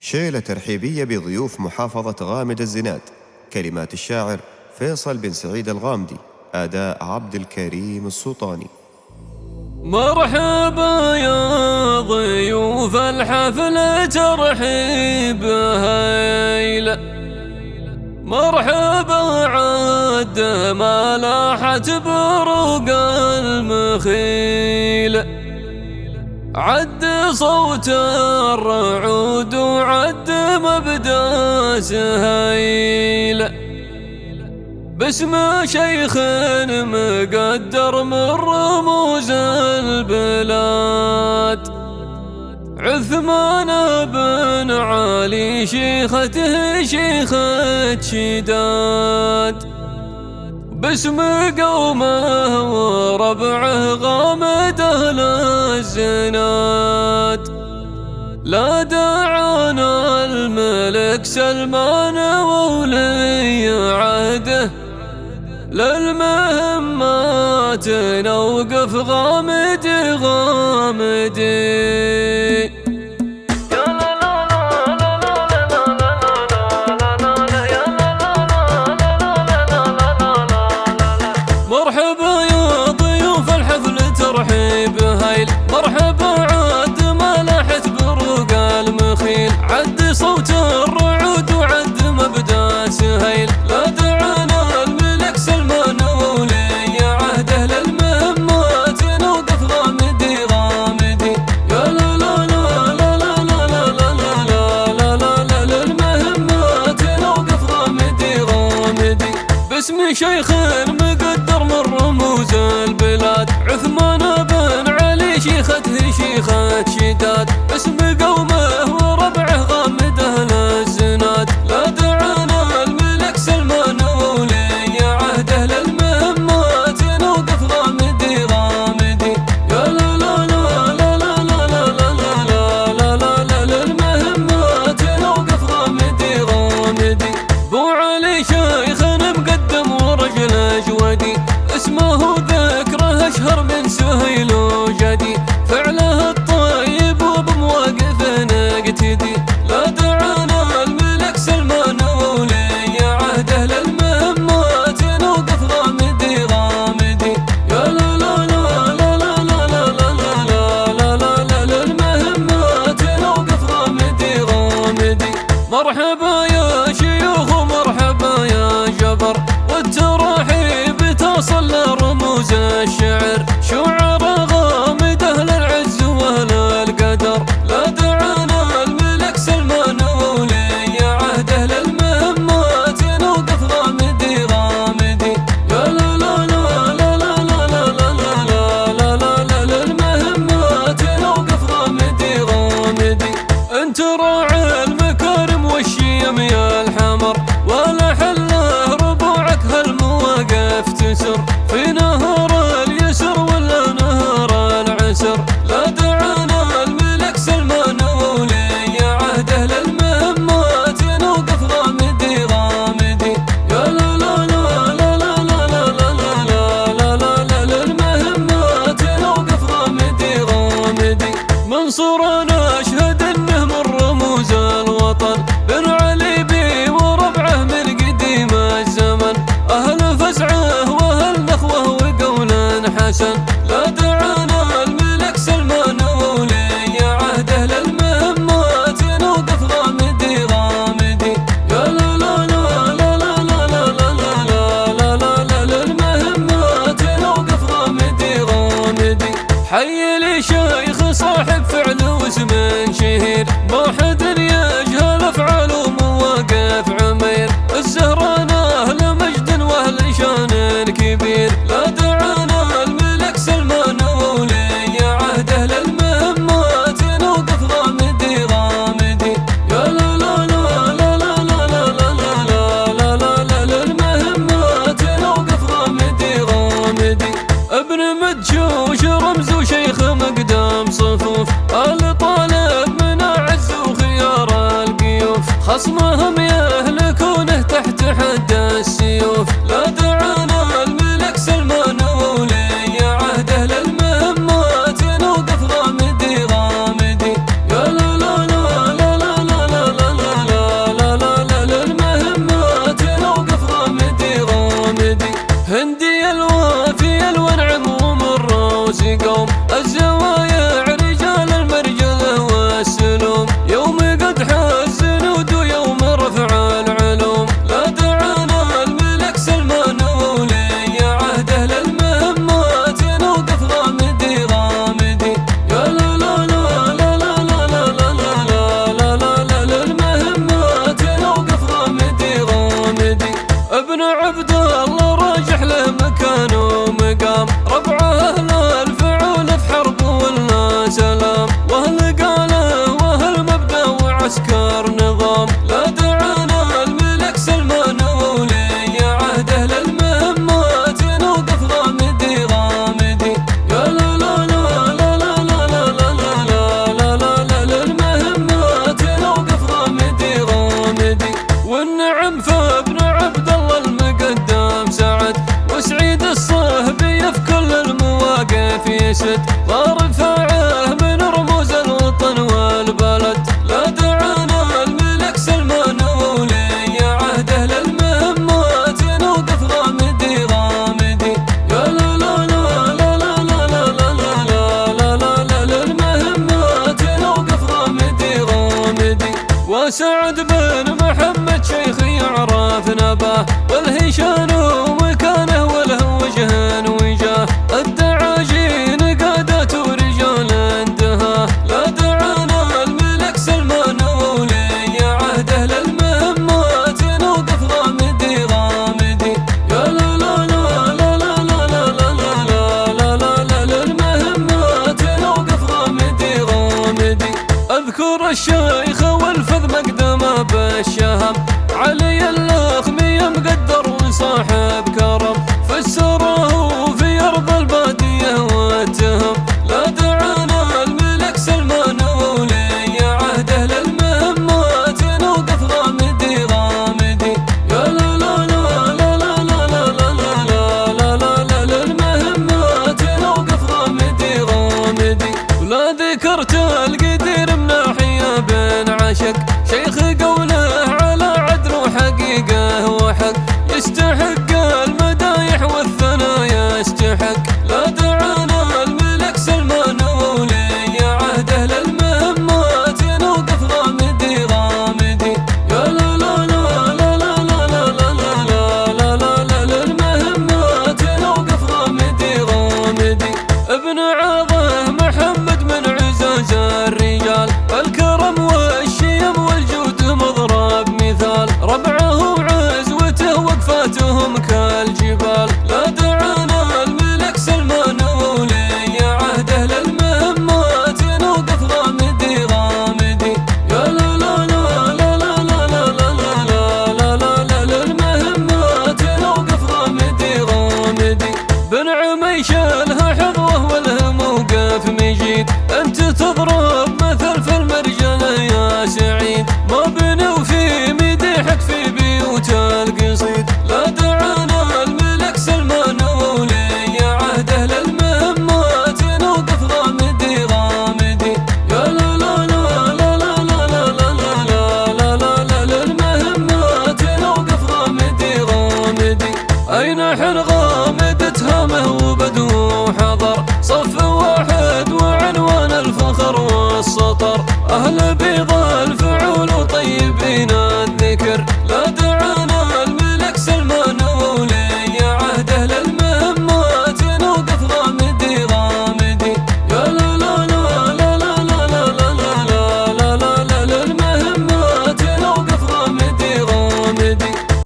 شيلة ترحيبية بضيوف محافظة غامد الزناد. كلمات الشاعر فيصل بن سعيد الغامدي، أداء عبد الكريم السلطاني. مرحبا يا ضيوف الحفل ترحيب هيلة، مرحبا عد ما لاحت بروق المخيلة، عد صوت الرعود وعد مبدا سهيلة، باسم شيخ مقدر من رموز البلاد، عثمان بن علي شيخته شيخة شداد، باسم قومه وربعه غامد أهل الزناد. لا دعانا الملك سلمان وولي عهده، للمهمات نوقف غامدي غامدي. مرحبا يا ضيوف الحفل ترحيب هايل، مرحبا عد ما لاحت بروق المخيل، عد صوت الرعود وعد مبدا سهيل. لا دعانا الملك سلمان وولي عهده، للمهمات نوقف غامدي غامدي. يا لا لا لا لا لا لا لا لا لا لا لا، للمهمات نوقف غامدي غامدي، باسم شيخ مقدر من رموز البلاد، عثمان بن علي شيخته شيخة شداد، باسم قومه وربعه غامد أهل الزناد. لا دعانا الملك سلمان وولي عهده، للمهمات نوقف غامدي غامدي. يا لا لا لا لا لا لا لا لا لا لا لا، للمهمات نوقف غامدي غامدي. بو علي شيخ مقدم ورجل جودي، اسمه ذكره أشهر من سهيل وجدي، فعله الطيب وبمواقفه نقتدي. لا دعانا الملك سلمان وولي عهده، للمهمات نوقف غامدي غامدي. يا لا لا لا لا لا لا لا لا لا لا لا، للمهمات نوقف غامدي غامدي. مرحبا يا شيوخ ومرحبا يا جبر، والترحيب تصل لرموز الشعر، شعر غامد أهل العز وأهل القدر. لا دعانا الملك سلمان وولي عهده، للمهمات نوقف غامدي غامدي. يا لا لا لا لا لا لا لا لا لا لا لا، للمهمات نوقف غامدي غامدي. انت راعي المكارم والشيم يا الحمر، ولا حله ربوعك هالمواقف تسر، في نهر اليسر ولا نهر العسر. لا دعانا الملك سلمان وولي عهده، للمهمات نوقف غامدي غامدي. يا لا لا لا لا لا لا لا لا لا لا لا، للمهمات نوقف غامدي غامدي. منصورنا اشهد انه من رموز الوطن، بن علي بي وربعه من قديم الزمن، اهل فزعه واهل نخوه وقول حسن. لا دعانا الملك سلمان وولي عهده، للمهمات نوقف غامدي غامدي. يا لا لا لا لا لا لا لا لا لا لا، للمهمات نوقف غامدي غامدي. حي لي شيخ صاحب فعل واسم شهير، ما حد يجهل افعال ومواقف عمير، الزهران اهل مجد واهل شان كبير. لا دعانا الملك سلمان وولي عهده، للمهمات نوقف غامدي غامدي. يا لا لا لا لا لا لا لا لا لا لا، للمهمات نوقف غامدي غامدي. ابن مدشوش رمز وشيخ مقدام صفوف، آل طالب من أعز وخيار القيوف، خصمهم يهلكونه تحت حد السيوف. لا دعانا الملك سلمان وولي عهده، للمهمات نوقف غامدي غامدي. يا لا لا لا لا لا لا يوم قدح الزنود ويوم رفع العلوم. لا دعانا الملك سلمان ولي عهده للمهمات نوقف غامدي غامدي. يا لا لا لا لا لا لا لا لا لا لا لا للمهمات نوقف غامدي غامدي. ابن عبد الله راجح له مكان ومقام، ربعه اهل الفعول في حرب ولا سلام، واهل قاله واهل مبدا وعسكر نظام. لا دعانا الملك سلمان ولي عهده للمهمات نوقف غامدي غامدي. يا لا لا لا لا لا لا لا لا لا لا لا للمهمات نوقف غامدي غامدي. والنعم فابن عبد الله المقدم سعد، وسعيد الصهبي في كل المواقف يسد، ضارب فاعه من رموز الوطن والبلد. لا دعانا الملك سلمان ولي عهده للمهمات نوقف غامدي غامدي. يا لا لا لا لا لا لا لا لا لا لا لا للمهمات نوقف غامدي غامدي. وسعد بن محمد شيخ يعرف نباه، والهيشان ومكانه وله وجه وجاه، الدعاجين قادات ورجال انتهاه. لا دعانا الملك سلمان ولي عهده للمهمات نوقف غامدي غامدي. يا لا لا لا لا لا لا لا لا لا لا لا للمهمات نوقف غامدي غامدي. اذكر الشيخ والفذ مقدمه بالشهم، علي اللخمي مقدر وصاحب كرم، فسره في ارض الباديه واتهم. لا دعانا الملك سلمان ولي عهده للمهمات نوقف غامدي غامدي. يا لا لا لا لا لا لا لا لا لا لا لا للمهمات نوقف غامدي غامدي. ولا ذكرت القدير من ناحيه بن عشق، شيخ قوله على عدل وحقيقه وحق، يستحق المدايح والثنايا يستحق. لا دعانا الملك سلمان ولي عهده للمهمات نوقف غامدي غامدي. يا لا لا لا لا لا لا لا لا لا لا لا للمهمات نوقف غامدي غامدي. ابن عظه محمد من عزاز الرجال، الكرم والشيم والجود مضرب مثال، ربع